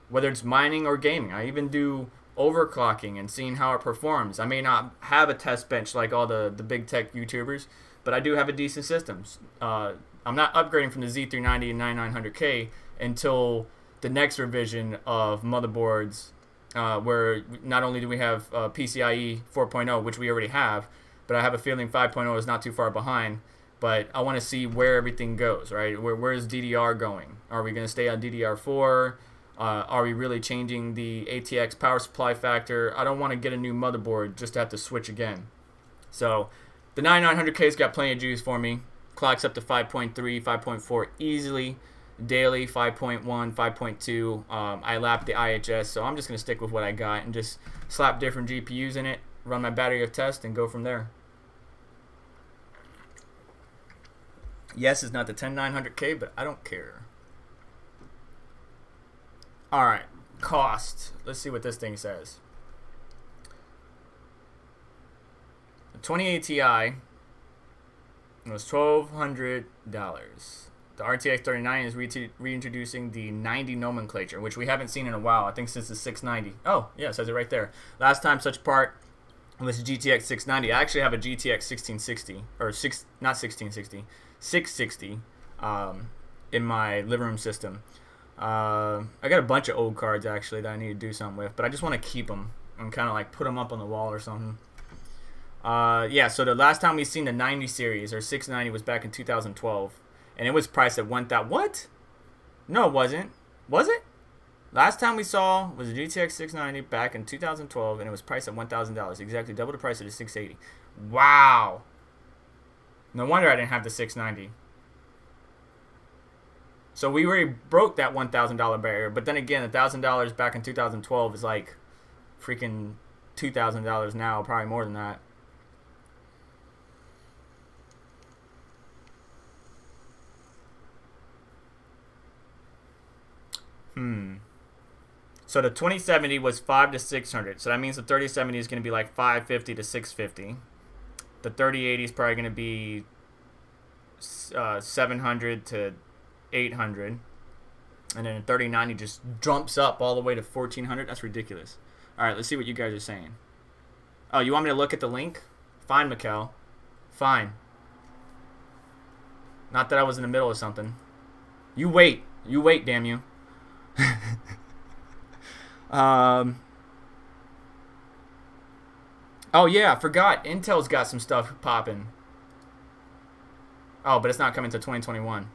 Whether it's mining or gaming. I even do overclocking and seeing how it performs. I may not have a test bench like all the big tech YouTubers, but I do have a decent system. I'm not upgrading from the Z390 and 9900K until the next revision of motherboards, where not only do we have PCI-E 4.0, which we already have, but I have a feeling 5.0 is not too far behind. But I want to see where everything goes, right? Where's DDR going? Are we going to stay on DDR4? Are we really changing the ATX Powersupply factor? I don't want to get a new motherboard just to have to switch again. So the 9900K's got plenty of juice for me. Clocks up to 5.3, 5.4 easily. Daily 5.1, 5.2. I lap the IHS, so I'm just going to stick with what I got and just slap different GPUs in it, run my battery of test, and go from there. Yes, it's not the 10900K, but I don't care. Alright, cost. Let's see what this thing says. The 2080 Ti was $1,200. The RTX 3090 is reintroducing the 90 nomenclature, which we haven't seen in a while. I think since the 690. Oh, yeah, it says it right there. Last time such part was the GTX 690. I actually have a GTX 1660, or not 1660, 660 in my living room system. I got a bunch of old cards, actually, that I need to do something with, but I just want to keep them and kind of like put them up on the wall or something. Yeah, so the last time we seen the 90 series, or 690, was back in 2012. And it was priced at $1,000. What? No, it wasn't. Was it? Last time we saw was the GTX 690 back in 2012, and it was priced at $1,000. Exactly double the price of the 680. Wow. No wonder I didn't have the 690. So we already broke that $1,000 barrier. But then again, $1,000 back in 2012 is like freaking $2,000 now, probably more than that. So the 2070 was 5 to 600. So that means the 3070 is going to be like 550 to 650. The 3080 is probably going to be 700 to 800. And then the 3090 just jumps up all the way to 1400. That's ridiculous. All right, let's see what you guys are saying. Oh, you want me to look at the link? Fine, Mikkel. Fine. Not that I was in the middle of something. You wait. You wait, damn you. Oh yeah, I forgot. Intel's got some stuff popping. Oh, but it's not coming to 2021.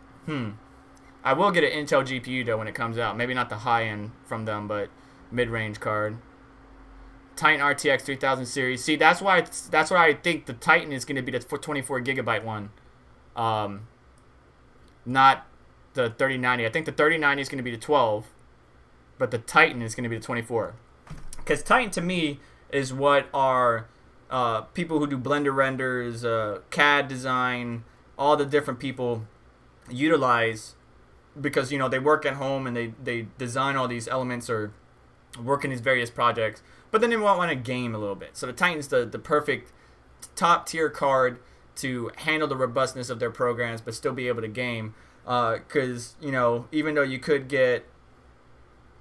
I will get an Intel GPU though when it comes out. Maybe not the high end from them, but mid-range card. Titan RTX 3000 series. See, that's why I think the Titan is going to be the 24 gigabyte one. Not the 3090. I think the 3090 is going to be the 12, but the Titan is going to be the 24. Because Titan to me is what our people who do Blender renders, CAD design, all the different people utilize, because, you know, they work at home and they design all these elements or work in these various projects, but then they want to game a little bit. So the Titan's the perfect top tier card to handle the robustness of their programs but still be able to game, because, you know, even though you could get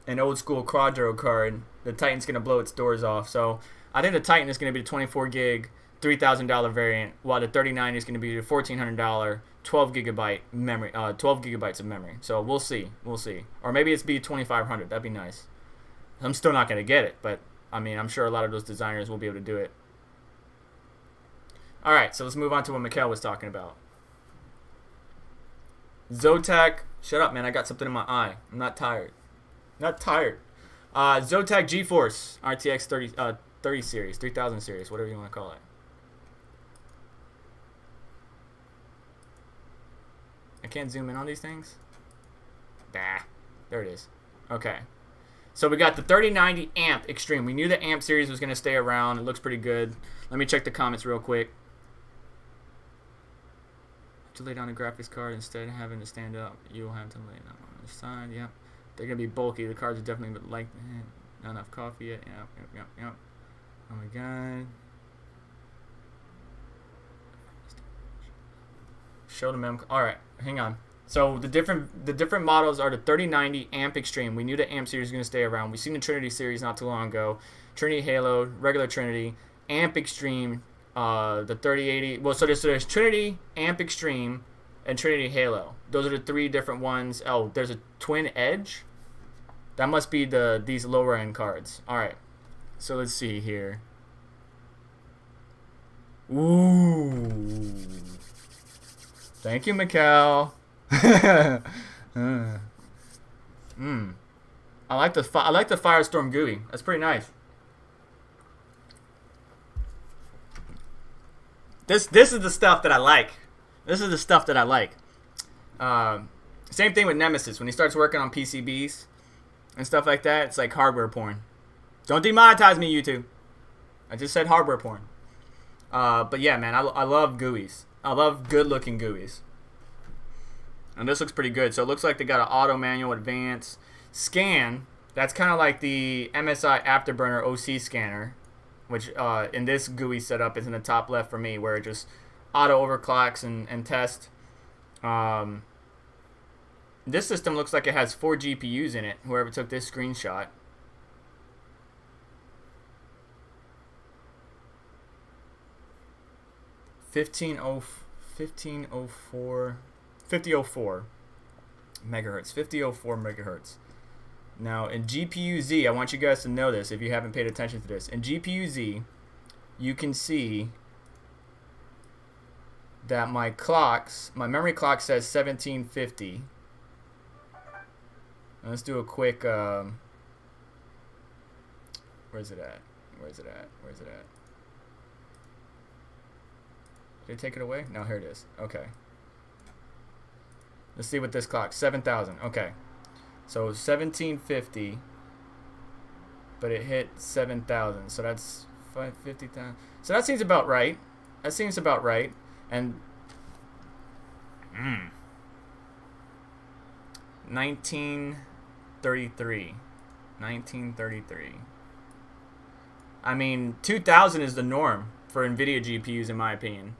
an old school Quadro card, the Titan's going to blow its doors off. So I think the Titan is going to be the 24 gig, $3,000 variant, while the 3090 is going to be the $1,400, 12 gigabyte memory, 12 gigabytes of memory. So we'll see, or maybe it's be 2,500. That'd be nice. I'm still not going to get it, but I mean, I'm sure a lot of those designers will be able to do it. All right, so let's move on to what Mikhail was talking about. Zotac, shut up, man. I got something in my eye. I'm not tired. Zotac GeForce RTX 30 series, 3000 series, whatever you want to call it. I can't zoom in on these things. Bah, there it is. Okay. So we got the 3090 Amp Extreme. We knew the Amp series was going to stay around. It looks pretty good. Let me check the comments real quick. To lay down a graphics card instead of having to stand up, you'll have to lay it on the side. Yep. They're going to be bulky. The cards are definitely like not enough coffee yet. Yep. Oh my god. Show the mem. All right, hang on. So the different models are the 3090 Amp Extreme. We knew the Amp series was going to stay around. We've seen the Trinity series not too long ago. Trinity Halo, regular Trinity, Amp Extreme, the 3080. Well, so there's Trinity, Amp Extreme, and Trinity Halo. Those are the three different ones. Oh, there's a Twin Edge. That must be these lower end cards. All right. So let's see here. Ooh. Thank you, Mikkel. I like the Firestorm GUI. That's pretty nice. This is the stuff that I like. Same thing with Nemesis. When he starts working on PCBs and stuff like that, it's like hardware porn. Don't demonetize me, YouTube. I just said hardware porn. But yeah, man, I love GUIs. I love good-looking GUIs. And this looks pretty good. So it looks like they got an auto manual advance scan. That's kind of like the MSI Afterburner OC scanner, which in this GUI setup is in the top left for me, where it just auto overclocks and test. This system looks like it has 4 GPUs in it, whoever took this screenshot. $5004 megahertz. 5004 megahertz. Now in GPU Z, I want you guys to know this if you haven't paid attention to this. In GPU Z, you can see that my memory clock says 1750. Now let's do a quick where's it at? Did it take it away? No, here it is. Okay. Let's see what this clock. 7,000. Okay. So 1750. But it hit 7,000. So that's 550,000. So that seems about right. That seems about right. And 1933. 1933. I mean, 2,000 is the norm for Nvidia GPUs, in my opinion.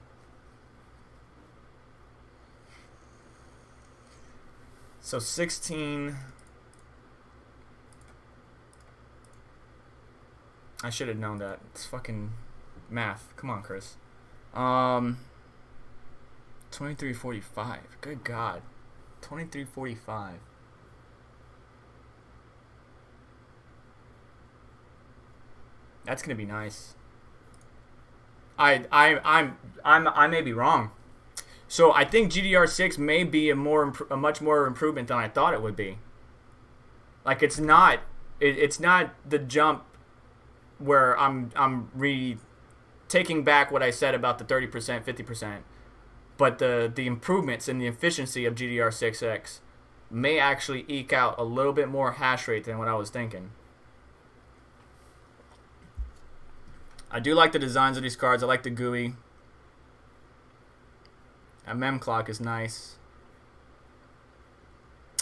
So 16. I should have known that. It's fucking math. Come on, Chris. 2345. Good God. 2345. That's gonna be nice. I may be wrong. So I think GDR6 may be a much more improvement than I thought it would be. Like it's not the jump where I'm taking back what I said about the 30%, 50%, but the improvements in the efficiency of GDR6X may actually eke out a little bit more hash rate than what I was thinking. I do like the designs of these cards. I like the GUI. A mem clock is nice.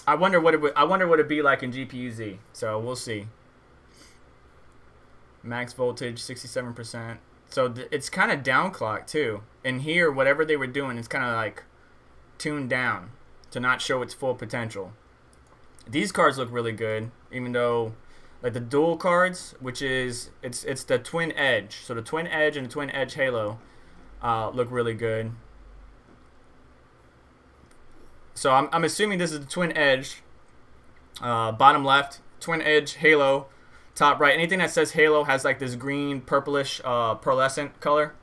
I wonder what it'd be like in GPU-Z. So we'll see. Max voltage 67%. So it's kind of downclocked too. And here, whatever they were doing, it's kind of like tuned down to not show its full potential. These cards look really good, even though like the dual cards, which is it's the twin edge. So the twin edge and the twin edge halo look really good. So I'm assuming this is the twin edge, bottom left, twin edge halo, top right. Anything that says halo has like this green purplish pearlescent color.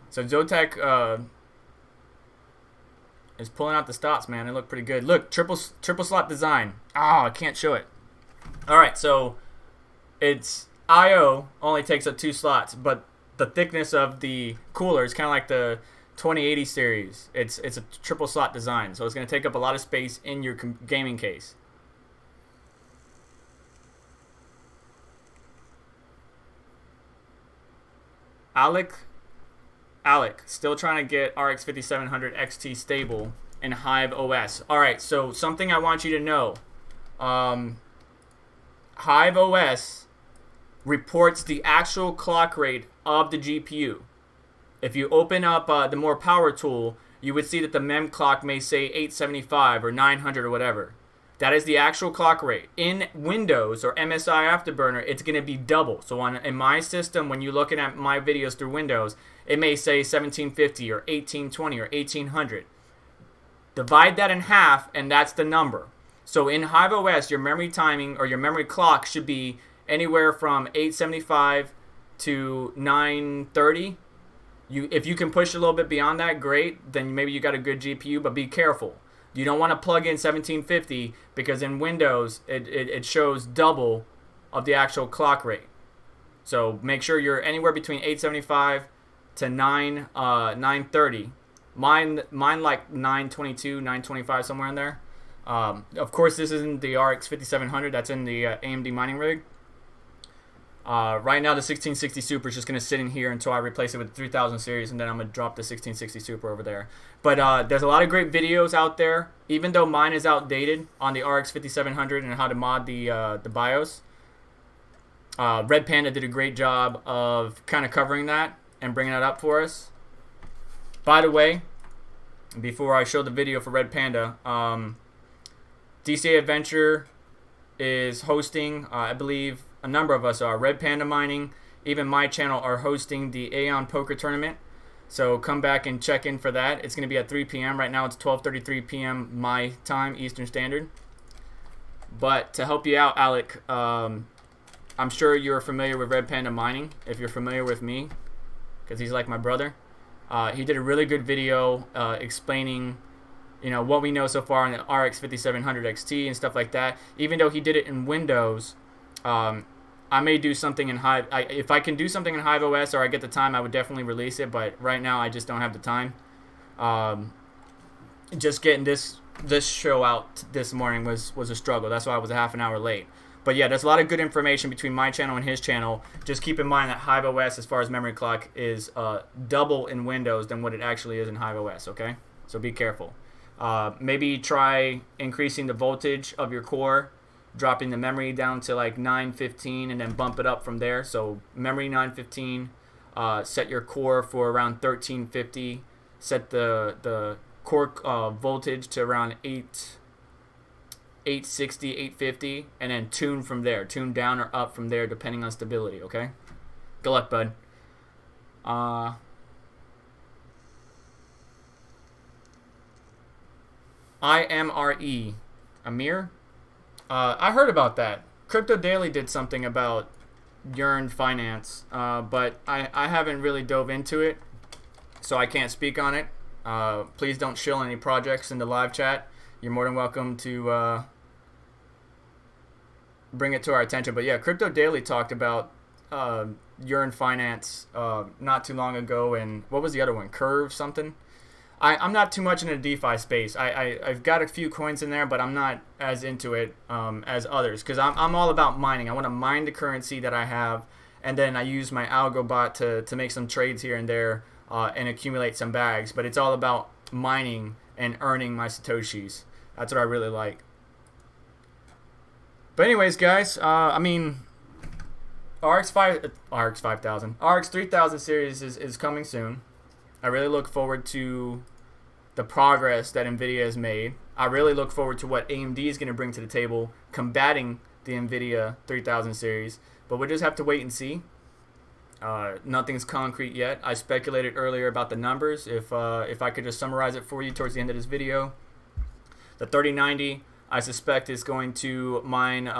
So Zotac is pulling out the stops, man. They look pretty good. Look, triple slot design. I can't show it. All right, so it's I/O only takes up 2 slots, but the thickness of the cooler is kind of like the 2080 series. It's a triple slot design, so it's going to take up a lot of space in your gaming case. Alec, still trying to get RX 5700 XT stable in Hive OS. All right, so something I want you to know. Hive OS reports the actual clock rate of the GPU. If you open up the more power tool, you would see that the mem clock may say 875 or 900 or whatever. That is the actual clock rate. In Windows or MSI Afterburner, it's going to be double. So in my system, when you're looking at my videos through Windows, it may say 1750 or 1820 or 1800. Divide that in half, and that's the number. So in Hive OS, your memory timing or your memory clock should be anywhere from 875 to 930. If you can push a little bit beyond that, great. Then maybe you got a good GPU, but be careful. You don't want to plug in 1750 because in Windows, it shows double of the actual clock rate. So make sure you're anywhere between 875 to 930. Mine like 922, 925, somewhere in there. Of course, this isn't the RX 5700. That's in the AMD mining rig. Right now, the 1660 Super is just going to sit in here until I replace it with the 3000 series, and then I'm going to drop the 1660 Super over there. But there's a lot of great videos out there, even though mine is outdated on the RX 5700 and how to mod the BIOS. Red Panda did a great job of kind of covering that and bringing that up for us. By the way, before I show the video for Red Panda, DCA Adventure is hosting, I believe a number of us are, Red Panda Mining, even my channel are hosting the Aeon Poker Tournament. So come back and check in for that. It's going to be at 3 p.m. Right now it's 12:33 p.m. my time, Eastern Standard. But to help you out, Alec, I'm sure you're familiar with Red Panda Mining, if you're familiar with me, because he's like my brother. He did a really good video explaining what we know so far on the RX 5700 XT and stuff like that. Even though he did it in Windows, I may do something in Hive. If I can do something in Hive OS or I get the time, I would definitely release it. But right now, I just don't have the time. Just getting this show out this morning was a struggle. That's why I was a half an hour late. But yeah, there's a lot of good information between my channel and his channel. Just keep in mind that Hive OS, as far as memory clock, is double in Windows than what it actually is in Hive OS, okay? So be careful. Maybe try increasing the voltage of your core, dropping the memory down to like 915 and then bump it up from there. So memory 915, set your core for around 1350, set the core voltage to around 860, 850, and then tune from there. Tune down or up from there depending on stability, okay? Good luck, bud. IMRE. Amir? I heard about that. Crypto Daily did something about Yearn Finance, but I haven't really dove into it, so I can't speak on it. Please don't shill any projects in the live chat. You're more than welcome to bring it to our attention. But yeah, Crypto Daily talked about Yearn Finance not too long ago, and what was the other one? Curve something? I'm not too much in the DeFi space. I've got a few coins in there, but I'm not as into it as others, because I'm all about mining. I want to mine the currency that I have, and then I use my algo bot to make some trades here and there and accumulate some bags. But it's all about mining and earning my Satoshis. That's what I really like. But anyways, guys, I mean, RX 3000 series is coming soon. I really look forward to the progress that Nvidia has made. I really look forward to what AMD is going to bring to the table combating the Nvidia 3000 series. But we'll just have to wait and see. Nothing's concrete yet. I speculated earlier about the numbers. If I could just summarize it for you towards the end of this video. The 3090, I suspect, is going to mine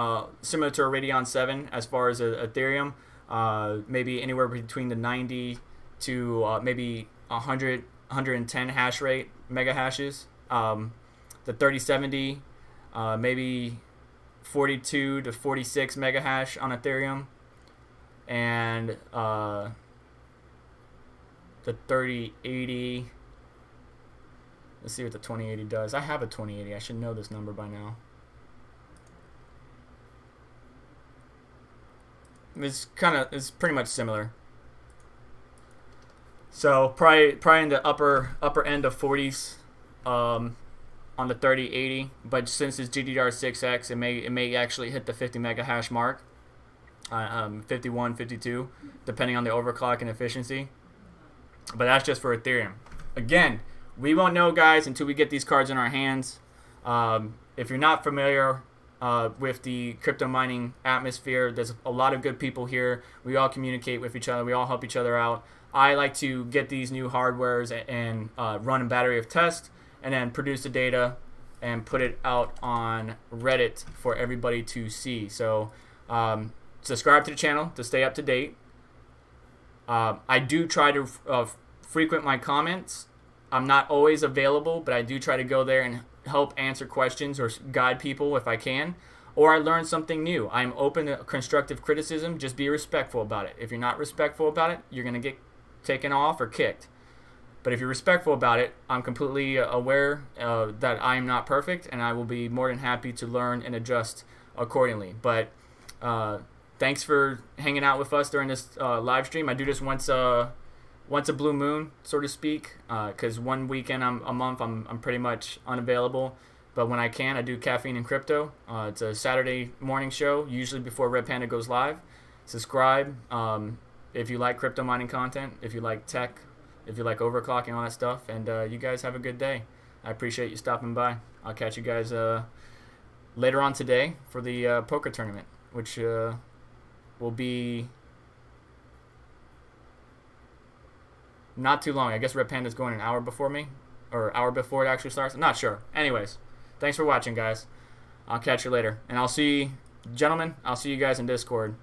similar to a Radeon 7 as far as Ethereum. Maybe anywhere between the 90 to maybe 100, 110 hash rate mega hashes. The 3070, maybe 42 to 46 mega hash on Ethereum. And the 3080, let's see what the 2080 does. I have a 2080. I should know this number by now. It's pretty much similar. So probably in the upper end of 40s on the 3080, but since it's GDDR6X, it may actually hit the 50 mega hash mark, 51, 52, depending on the overclock and efficiency. But that's just for Ethereum. Again, we won't know, guys, until we get these cards in our hands. If you're not familiar with the crypto mining atmosphere, there's a lot of good people here. We all communicate with each other. We all help each other out. I like to get these new hardwares and run a battery of tests, and then produce the data and put it out on Reddit for everybody to see. So subscribe to the channel to stay up to date. I do try to frequent my comments. I'm not always available, but I do try to go there and help answer questions or guide people if I can. Or I learn something new. I'm open to constructive criticism. Just be respectful about it. If you're not respectful about it, you're going to get taken off or kicked. But if you're respectful about it, I'm completely aware that I'm not perfect, and I will be more than happy to learn and adjust accordingly. But thanks for hanging out with us during this live stream. I do this once a blue moon, so to speak, because one weekend a month I'm pretty much unavailable. But when I can, I do Caffeine and Crypto. It's a Saturday morning show, usually before Red Panda goes live. Subscribe if you like crypto mining content, if you like tech, if you like overclocking, all that stuff. And you guys have a good day. I appreciate you stopping by. I'll catch you guys later on today for the poker tournament, which will be not too long. I guess Red Panda's going an hour before me, or hour before it actually starts. I'm not sure. Anyways, thanks for watching, guys. I'll catch you later. And I'll see, gentlemen, I'll see you guys in Discord.